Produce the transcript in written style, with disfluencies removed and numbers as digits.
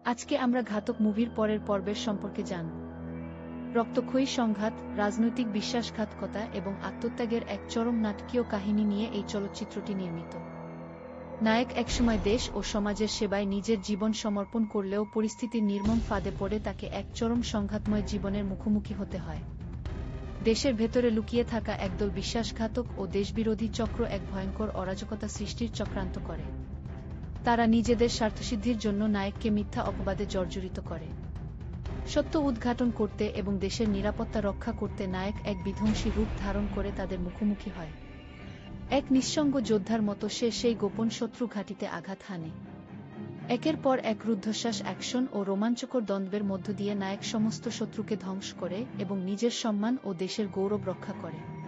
আজকে আমরা ঘাতক মুভির পরের পর্বের সম্পর্কে জানব। রক্তক্ষয়ী সংঘাত, রাজনৈতিক বিশ্বাসঘাতকতা এবং আত্মত্যাগের এক চরম নাটকীয় কাহিনী নিয়ে এই চলচ্চিত্রটি নির্মিত। নায়ক একসময় দেশ ও সমাজের সেবায় নিজের জীবন সমর্পণ করলেও পরিস্থিতির নির্মম ফাঁদে পড়ে তাকে এক চরম সংঘাতময় জীবনের মুখোমুখি হতে হয়। দেশের ভেতরে লুকিয়ে থাকা একদল বিশ্বাসঘাতক ও দেশবিরোধী চক্র এক ভয়ঙ্কর অরাজকতা সৃষ্টির চক্রান্ত করে। তারা নিজেদের স্বার্থসিদ্ধির জন্য নায়ককে মিথ্যা অপবাদে জর্জরিত করে। সত্য উদ্ঘাটন করতে এবং দেশের নিরাপত্তা রক্ষা করতে নায়ক এক বিধ্বংসী রূপ ধারণ করে তাদের মুখোমুখি হয়। এক নিঃসঙ্গ যোদ্ধার মতো সে সেই গোপন শত্রু ঘাঁটিতে আঘাত হানে। একের পর এক রুদ্ধশ্বাস অ্যাকশন ও রোমাঞ্চকর দ্বন্দ্বের মধ্য দিয়ে নায়ক সমস্ত শত্রুকে ধ্বংস করে এবং নিজের সম্মান ও দেশের গৌরব রক্ষা করে।